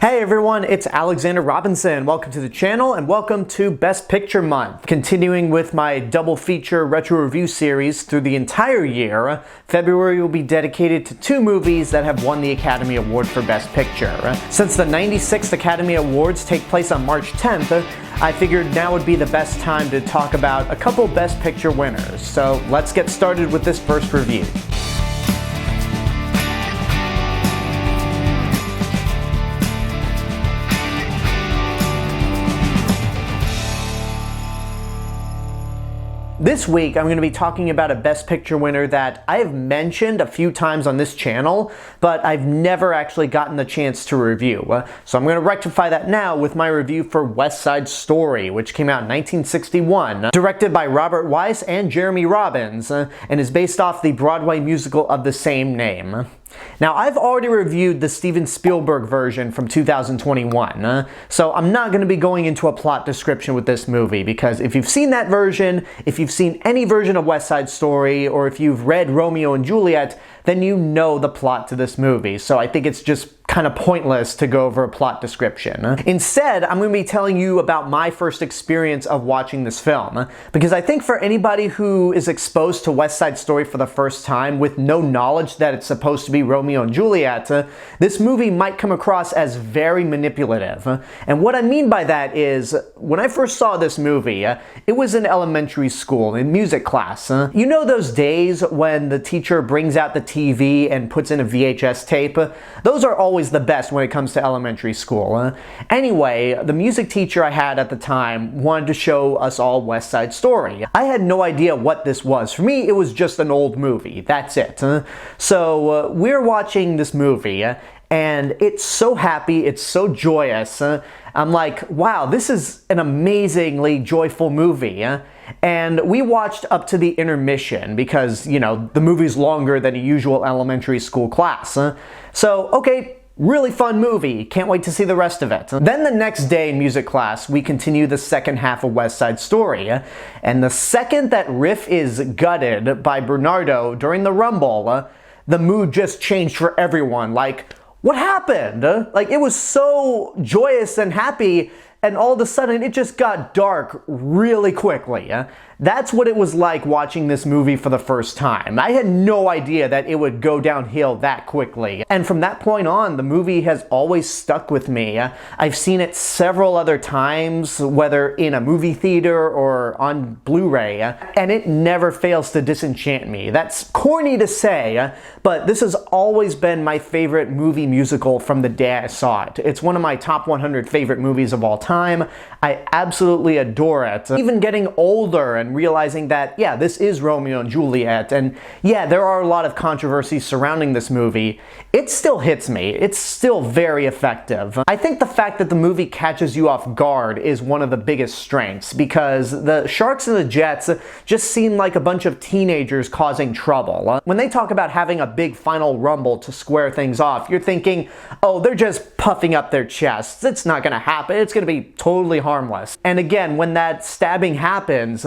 Hey everyone, it's Alexander Robinson. Welcome to the channel and welcome to Best Picture Month. Continuing with my double feature retro review series through the entire year, February will be dedicated to two movies that have won the Academy Award for Best Picture. Since the 96th Academy Awards take place on March 10th, I figured now would be the best time to talk about a couple Best Picture winners. So let's get started with this first review. This week, I'm going to be talking about a Best Picture winner that I have mentioned a few times on this channel, but I've never actually gotten the chance to review. So I'm going to rectify that now with my review for West Side Story, which came out in 1961, directed by Robert Wise and Jerome Robbins, and is based off the Broadway musical of the same name. Now, I've already reviewed the Steven Spielberg version from 2021, so I'm not going to be going into a plot description with this movie, because if you've seen that version, if you've seen any version of West Side Story, or if you've read Romeo and Juliet, then you know the plot to this movie, so I think it's just kind of pointless to go over a plot description. Instead, I'm going to be telling you about my first experience of watching this film, because I think for anybody who is exposed to West Side Story for the first time with no knowledge that it's supposed to be Romeo and Juliet, this movie might come across as very manipulative. And what I mean by that is, when I first saw this movie, it was in elementary school, in music class. You know those days when the teacher brings out the TV and puts in a VHS tape? Those are always the best when it comes to elementary school. Anyway, the music teacher I had at the time wanted to show us all West Side Story. I had no idea what this was. For me, it was just an old movie. That's it. So we're watching this movie, and it's so happy, it's so joyous. I'm like, wow, this is an amazingly joyful movie. And we watched up to the intermission because, you know, the movie's longer than a usual elementary school class. So, okay, really fun movie. Can't wait to see the rest of it. Then the next day in music class, we continue the second half of West Side Story. And the second that riff is gutted by Bernardo during the rumble, the mood just changed for everyone. Like, what happened? Like, it was so joyous and happy, and all of a sudden it just got dark really quickly. That's what it was like watching this movie for the first time. I had no idea that it would go downhill that quickly. And from that point on, the movie has always stuck with me. I've seen it several other times, whether in a movie theater or on Blu-ray, and it never fails to disenchant me. That's corny to say, but this has always been my favorite movie musical from the day I saw it. It's one of my top 100 favorite movies of all time. I absolutely adore it. Even getting older and realizing that, yeah, this is Romeo and Juliet, and yeah, there are a lot of controversies surrounding this movie, it still hits me. It's still very effective. I think the fact that the movie catches you off guard is one of the biggest strengths, because the Sharks and the Jets just seem like a bunch of teenagers causing trouble. When they talk about having a big final rumble to square things off, you're thinking, oh, they're just puffing up their chests. It's not gonna happen. It's gonna be totally harmless. And again, when that stabbing happens,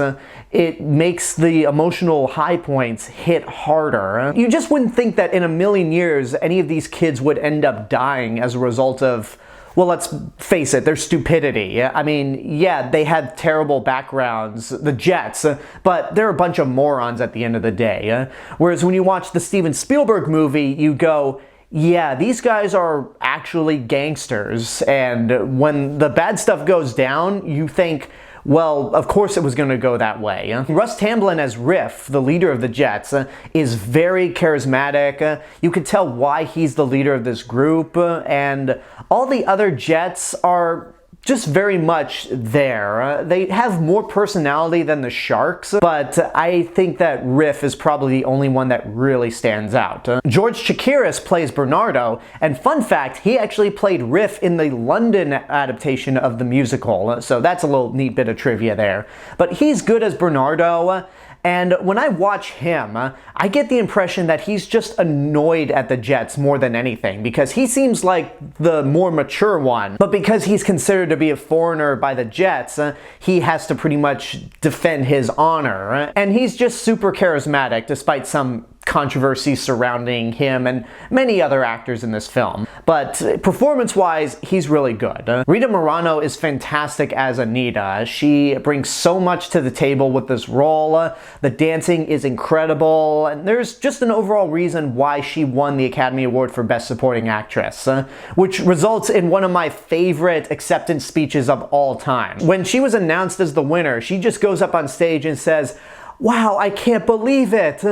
it makes the emotional high points hit harder. You just wouldn't think that in a million years any of these kids would end up dying as a result of, well, let's face it, their stupidity. I mean, yeah, they had terrible backgrounds, the Jets, but they're a bunch of morons at the end of the day. Whereas when you watch the Steven Spielberg movie, you go, yeah, these guys are actually gangsters, and when the bad stuff goes down, you think, well, of course it was going to go that way. Russ Tamblyn as Riff, the leader of the Jets, is very charismatic. You could tell why he's the leader of this group, and all the other Jets are just very much there. They have more personality than the Sharks, but I think that Riff is probably the only one that really stands out. George Chakiris plays Bernardo, and fun fact, he actually played Riff in the London adaptation of the musical, so that's a little neat bit of trivia there. But he's good as Bernardo, And when I watch him, I get the impression that he's just annoyed at the Jets more than anything, because he seems like the more mature one. But because he's considered to be a foreigner by the Jets, he has to pretty much defend his honor. And he's just super charismatic, despite some controversy surrounding him and many other actors in this film. But performance-wise, he's really good. Rita Moreno is fantastic as Anita. She brings so much to the table with this role. The dancing is incredible, and there's just an overall reason why she won the Academy Award for Best Supporting Actress, which results in one of my favorite acceptance speeches of all time. When she was announced as the winner, she just goes up on stage and says, "Wow, I can't believe it.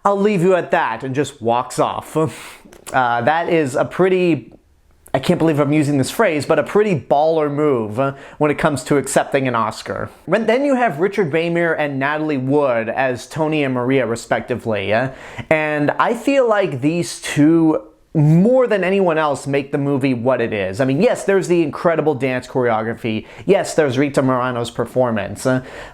I'll leave you at that," and just walks off. That is a pretty, I can't believe I'm using this phrase, but a pretty baller move when it comes to accepting an Oscar. But then you have Richard Beymer and Natalie Wood as Tony and Maria, respectively. And I feel like these two, more than anyone else, make the movie what it is. I mean, yes, there's the incredible dance choreography. Yes, there's Rita Moreno's performance.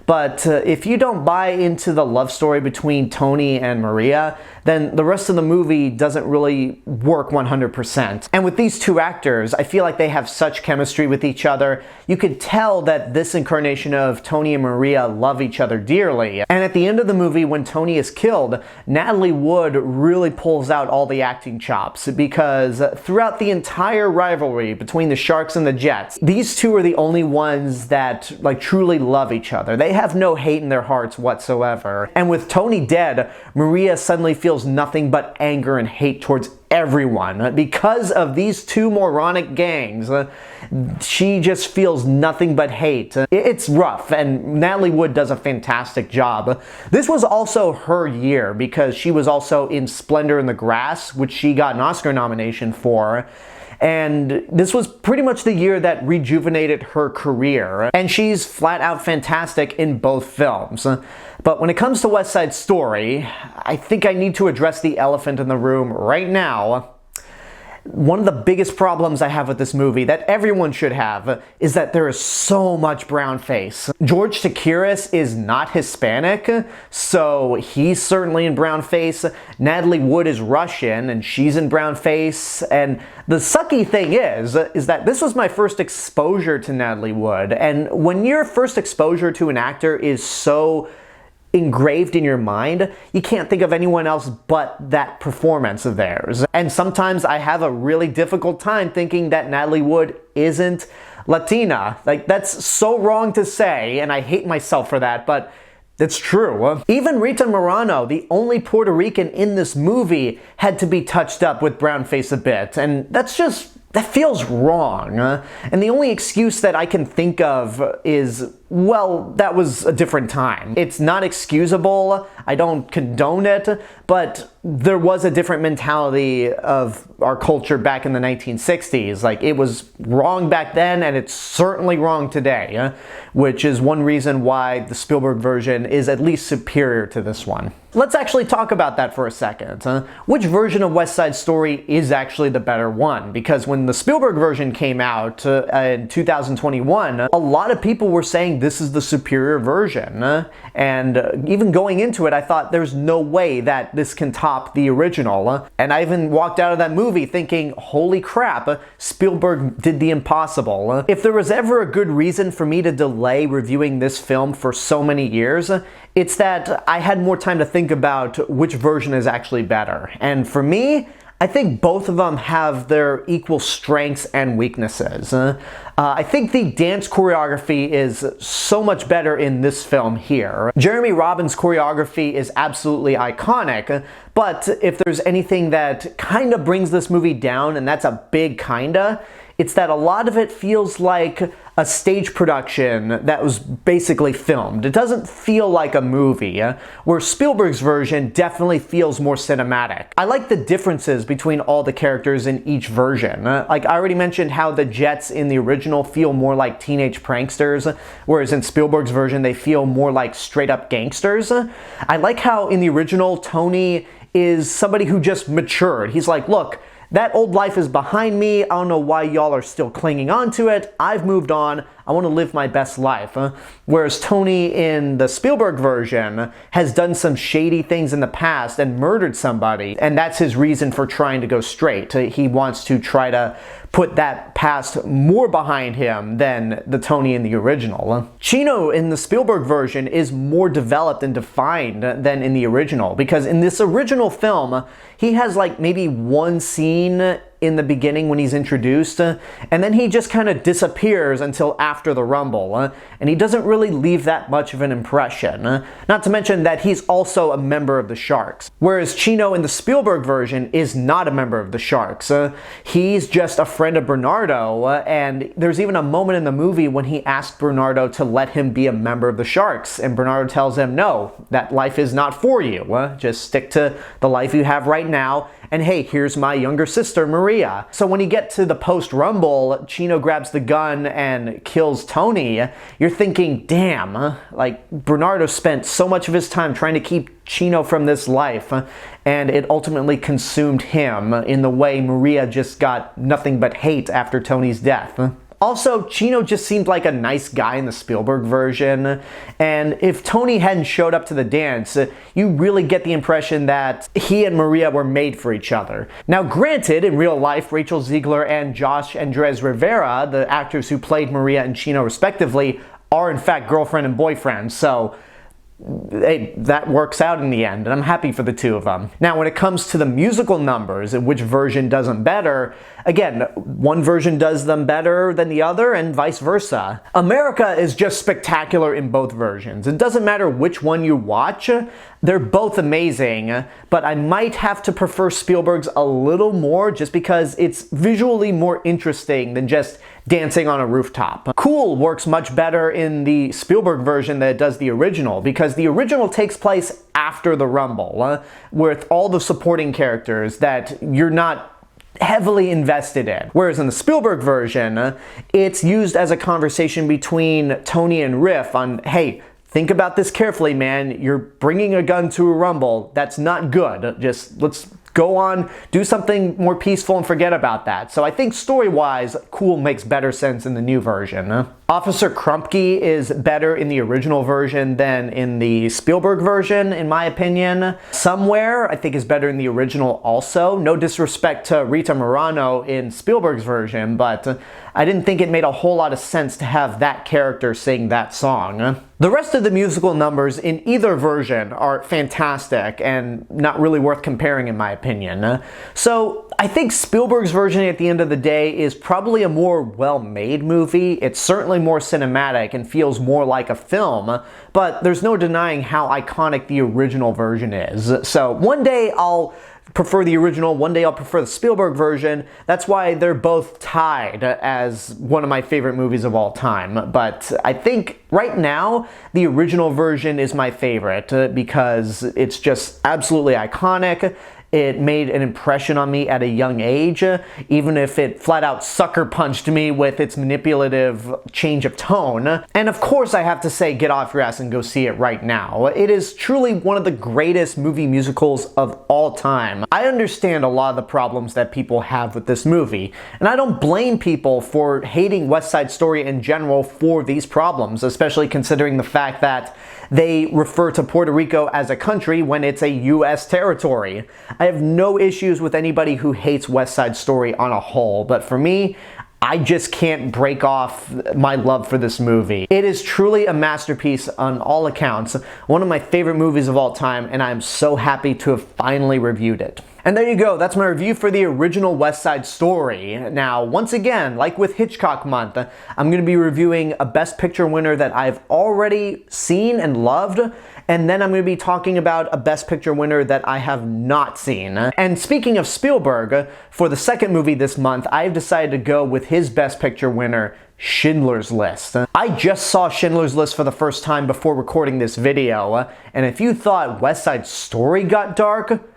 But if you don't buy into the love story between Tony and Maria, then the rest of the movie doesn't really work 100%. And with these two actors, I feel like they have such chemistry with each other. You could tell that this incarnation of Tony and Maria love each other dearly. And at the end of the movie, when Tony is killed, Natalie Wood really pulls out all the acting chops, because throughout the entire rivalry between the Sharks and the Jets, these two are the only ones that truly love each other. They have no hate in their hearts whatsoever. And with Tony dead, Maria suddenly feels nothing but anger and hate towards everyone. Because of these two moronic gangs, she just feels nothing but hate. It's rough, and Natalie Wood does a fantastic job. This was also her year, because she was also in Splendor in the Grass, which she got an Oscar nomination for. And this was pretty much the year that rejuvenated her career. And she's flat out fantastic in both films. But when it comes to West Side Story, I think I need to address the elephant in the room right now. One of the biggest problems I have with this movie, that everyone should have, is that there is so much brown face. George Chakiris is not Hispanic, so he's certainly in brown face. Natalie Wood is Russian, and she's in brown face. And the sucky thing is that this was my first exposure to Natalie Wood. And when your first exposure to an actor is so engraved in your mind, you can't think of anyone else but that performance of theirs. And sometimes I have a really difficult time thinking that Natalie Wood isn't Latina. That's so wrong to say, and I hate myself for that, but it's true. Even Rita Moreno, the only Puerto Rican in this movie, had to be touched up with brown face a bit, and that feels wrong. And the only excuse that I can think of is, well, that was a different time. It's not excusable, I don't condone it, but there was a different mentality of our culture back in the 1960s. It was wrong back then, and it's certainly wrong today, which is one reason why the Spielberg version is at least superior to this one. Let's actually talk about that for a second. Which version of West Side Story is actually the better one? Because when the Spielberg version came out in 2021, a lot of people were saying this is the superior version. And even going into it, I thought there's no way that this can top the original. And I even walked out of that movie thinking, holy crap, Spielberg did the impossible. If there was ever a good reason for me to delay reviewing this film for so many years, it's that I had more time to think about which version is actually better. And for me, I think both of them have their equal strengths and weaknesses. I think the dance choreography is so much better in this film here. Jerome Robbins' choreography is absolutely iconic, but if there's anything that kind of brings this movie down, and that's a big kinda, it's that a lot of it feels like a stage production that was basically filmed. It doesn't feel like a movie, where Spielberg's version definitely feels more cinematic. I like the differences between all the characters in each version. I already mentioned how the Jets in the original feel more like teenage pranksters, whereas in Spielberg's version they feel more like straight up gangsters. I like how in the original Tony is somebody who just matured. He's like, look, that old life is behind me. I don't know why y'all are still clinging on to it. I've moved on. I want to live my best life. Whereas Tony in the Spielberg version has done some shady things in the past and murdered somebody, and that's his reason for trying to go straight. He wants to try to put that past more behind him than the Tony in the original. Chino in the Spielberg version is more developed and defined than in the original, because in this original film, he has like maybe one scene in the beginning when he's introduced, and then he just kind of disappears until after the Rumble, and he doesn't really leave that much of an impression. Not to mention that he's also a member of the Sharks, whereas Chino in the Spielberg version is not a member of the Sharks. He's just a friend of Bernardo, and there's even a moment in the movie when he asked Bernardo to let him be a member of the Sharks, and Bernardo tells him, no, that life is not for you. Just stick to the life you have right now, and hey, here's my younger sister, Maria. So when you get to the post-Rumble, Chino grabs the gun and kills Tony. You're thinking, damn, like Bernardo spent so much of his time trying to keep Chino from this life, and it ultimately consumed him in the way Maria just got nothing but hate after Tony's death. Also, Chino just seemed like a nice guy in the Spielberg version, and if Tony hadn't showed up to the dance, you really get the impression that he and Maria were made for each other. Now granted, in real life, Rachel Ziegler and Josh Andres Rivera, the actors who played Maria and Chino respectively, are in fact girlfriend and boyfriend, so hey, that works out in the end, and I'm happy for the two of them. Now, when it comes to the musical numbers and which version does them better, again, one version does them better than the other, and vice versa. America is just spectacular in both versions. It doesn't matter which one you watch, they're both amazing, but I might have to prefer Spielberg's a little more just because it's visually more interesting than just dancing on a rooftop. Cool works much better in the Spielberg version than it does the original, because the original takes place after the Rumble, with all the supporting characters that you're not heavily invested in. Whereas in the Spielberg version, it's used as a conversation between Tony and Riff on, hey, think about this carefully, man. You're bringing a gun to a Rumble. That's not good. Just let's go on, do something more peaceful and forget about that. So I think story-wise, Cool makes better sense in the new version. Officer Krupke is better in the original version than in the Spielberg version, in my opinion. Somewhere, I think, is better in the original also. No disrespect to Rita Moreno in Spielberg's version, but I didn't think it made a whole lot of sense to have that character sing that song. The rest of the musical numbers in either version are fantastic and not really worth comparing in my opinion. So I think Spielberg's version at the end of the day is probably a more well-made movie. It's certainly more cinematic and feels more like a film, but there's no denying how iconic the original version is. So one day I'll prefer the original, one day I'll prefer the Spielberg version. That's why they're both tied as one of my favorite movies of all time. But I think right now, the original version is my favorite because it's just absolutely iconic. It made an impression on me at a young age, even if it flat out sucker punched me with its manipulative change of tone. And of course I have to say, get off your ass and go see it right now. It is truly one of the greatest movie musicals of all time. I understand a lot of the problems that people have with this movie, and I don't blame people for hating West Side Story in general for these problems, especially considering the fact that they refer to Puerto Rico as a country when it's a U.S. territory. I have no issues with anybody who hates West Side Story on a whole, but for me, I just can't break off my love for this movie. It is truly a masterpiece on all accounts, one of my favorite movies of all time, and I'm so happy to have finally reviewed it. And there you go, that's my review for the original West Side Story. Now, once again, like with Hitchcock Month, I'm going to be reviewing a Best Picture winner that I've already seen and loved, and then I'm going to be talking about a Best Picture winner that I have not seen. And speaking of Spielberg, for the second movie this month, I've decided to go with his Best Picture winner, Schindler's List. I just saw Schindler's List for the first time before recording this video, and if you thought West Side Story got dark,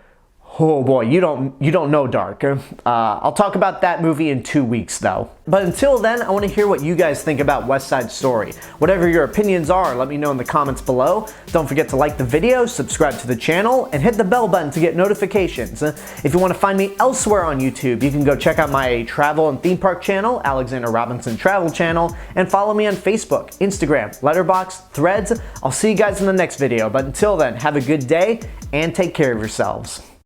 Oh boy, you don't know Dark. I'll talk about that movie in 2 weeks though. But until then, I want to hear what you guys think about West Side Story. Whatever your opinions are, let me know in the comments below. Don't forget to like the video, subscribe to the channel, and hit the bell button to get notifications. If you want to find me elsewhere on YouTube, you can go check out my travel and theme park channel, Alexander Robinson Travel Channel, and follow me on Facebook, Instagram, Letterboxd, Threads. I'll see you guys in the next video, but until then, have a good day and take care of yourselves.